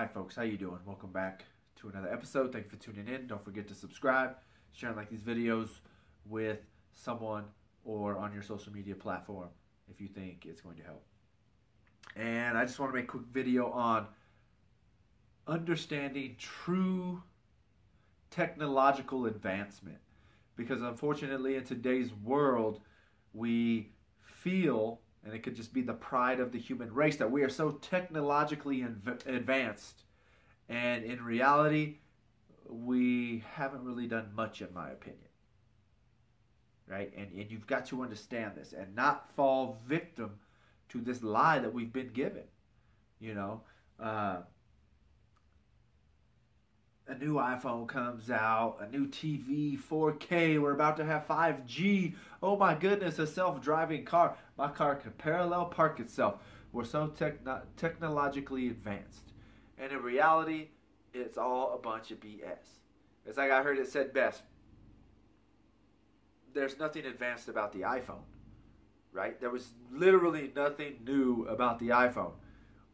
Hi folks, how you doing? Welcome back to another episode. Thank you for tuning in. Don't forget to subscribe, share and like these videos with someone or on your social media platform if you think it's going to help. And I just want to make a quick video on understanding true technological advancement. Because unfortunately in today's world, we feel, and it could just be the pride of the human race, that we are so technologically advanced. And in reality, we haven't really done much, in my opinion. Right? And you've got to understand this and not fall victim to this lie that we've been given. You know, a new iPhone comes out, a new TV, 4K, we're about to have 5G. Oh my goodness, a self-driving car. My car can parallel park itself. We're so technologically advanced. And in reality, it's all a bunch of BS. It's like I heard it said best. There's nothing advanced about the iPhone, right? There was literally nothing new about the iPhone.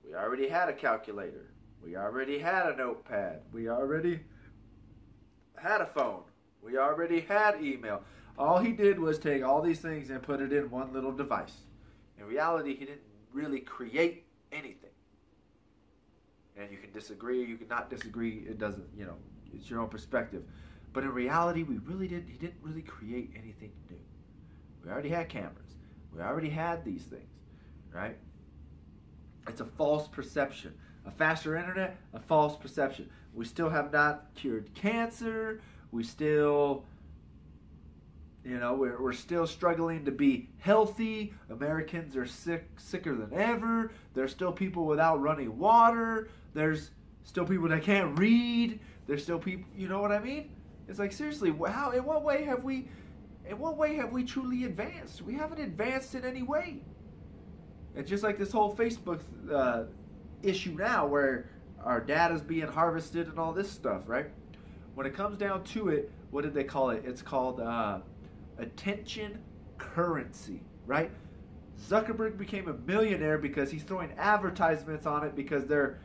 We already had a calculator. We already had a notepad. We already had a phone. We already had email. All he did was take all these things and put it in one little device. In reality, he didn't really create anything. And you can disagree, you can not disagree. It doesn't, it's your own perspective. But in reality, he didn't really create anything new. We already had cameras. We already had these things, right? It's a false perception. A faster internet, a false perception. We still have not cured cancer. We still, we're still struggling to be healthy. Americans are sicker than ever. There's still people without running water. There's still people that can't read. There's still people, you know what I mean? It's like, seriously, how? In what way have we truly advanced? We haven't advanced in any way. And just like this whole Facebook issue now, where our data is being harvested and all this stuff, right? When it comes down to it, what did they call it? It's called attention currency, right? Zuckerberg became a millionaire because he's throwing advertisements on it, because they're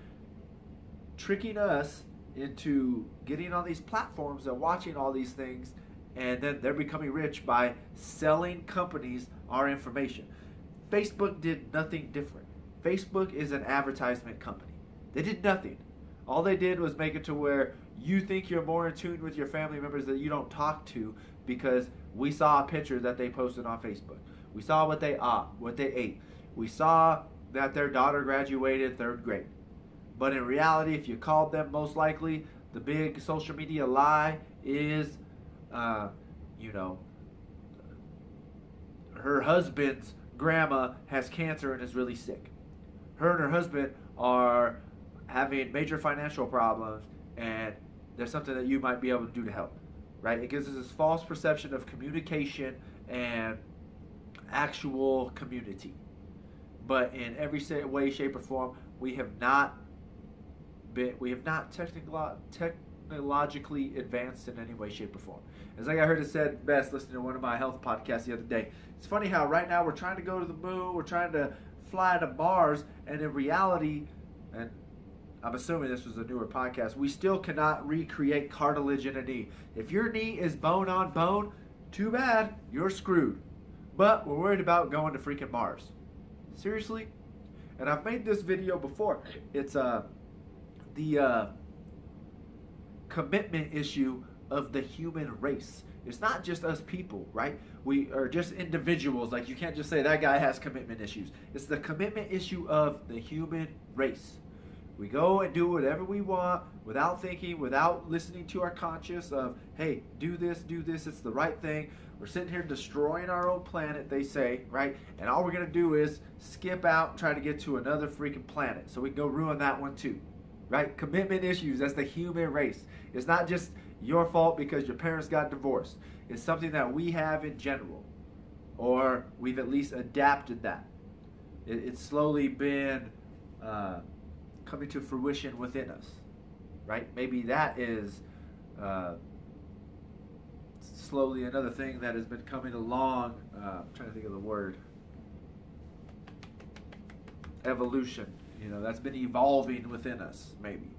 tricking us into getting on these platforms and watching all these things, and then they're becoming rich by selling companies our information. Facebook did nothing different. Facebook is an advertisement company. They did nothing. All they did was make it to where you think you're more in tune with your family members that you don't talk to, because we saw a picture that they posted on Facebook. We saw what they ate. We saw that their daughter graduated 3rd grade. But in reality, if you called them, most likely the big social media lie is, her husband's grandma has cancer and is really sick. Her and her husband are having major financial problems, and there's something that you might be able to do to help, right? It gives us this false perception of communication and actual community. But in every way, shape, or form, we have not technologically advanced in any way, shape, or form. It's like I heard it said best listening to one of my health podcasts the other day. It's funny how right now we're trying to go to the moon, we're trying to fly to Mars, and in reality, and I'm assuming this was a newer podcast, we still cannot recreate cartilage in a knee. If your knee is bone on bone, too bad, you're screwed. But we're worried about going to freaking Mars. Seriously? And I've made this video before. It's the commitment issue of the human race. It's not just us people, right? We are just individuals. Like, you can't just say that guy has commitment issues. It's the commitment issue of the human race. We go and do whatever we want without thinking, without listening to our conscience of, hey, do this, it's the right thing. We're sitting here destroying our own planet, they say, right? And all we're going to do is skip out and try to get to another freaking planet so we can go ruin that one too, right? Commitment issues, that's the human race. It's not just your fault because your parents got divorced. It's something that we have in general, or we've at least adapted that. It's slowly been coming to fruition within us, right? Maybe that is slowly another thing that has been coming along. I'm trying to think of the word. Evolution. You know, that's been evolving within us, maybe.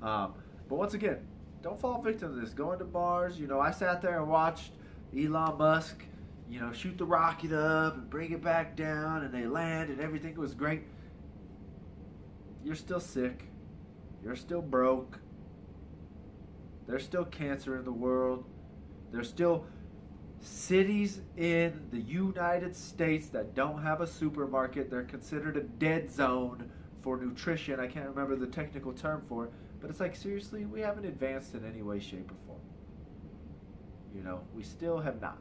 But once again, don't fall victim to this. Going to bars, you know, I sat there and watched Elon Musk, you know, shoot the rocket up and bring it back down, and they land and everything was great. You're still sick. You're still broke. There's still cancer in the world. There's still cities in the United States that don't have a supermarket. They're considered a dead zone for nutrition. I can't remember the technical term for it. But it's like, seriously, we haven't advanced in any way, shape, or form. You know, we still have not.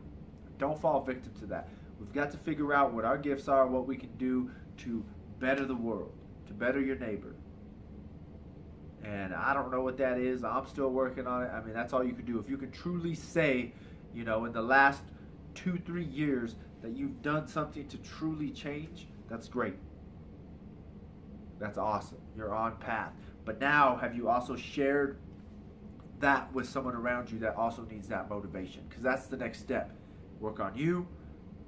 Don't fall victim to that. We've got to figure out what our gifts are, what we can do to better the world, to better your neighbor. And I don't know what that is. I'm still working on it. I mean, that's all you can do. If you can truly say, you know, in the last 2-3 years that you've done something to truly change, that's great. That's awesome. You're on path. But now, have you also shared that with someone around you that also needs that motivation? Because that's the next step. Work on you,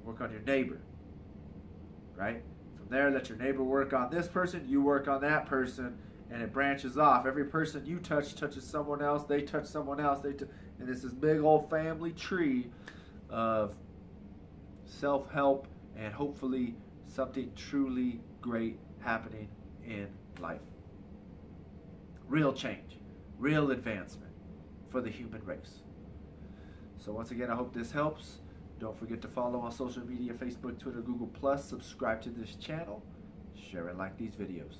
work on your neighbor, right? From there, let your neighbor work on this person, you work on that person, and it branches off. Every person you touch touches someone else, they touch someone else, and it's this big old family tree of self-help and hopefully something truly great happening in life. Real change, real advancement for the human race. So once again, I hope this helps. Don't forget to follow on social media, Facebook, Twitter, Google+, subscribe to this channel, share and like these videos.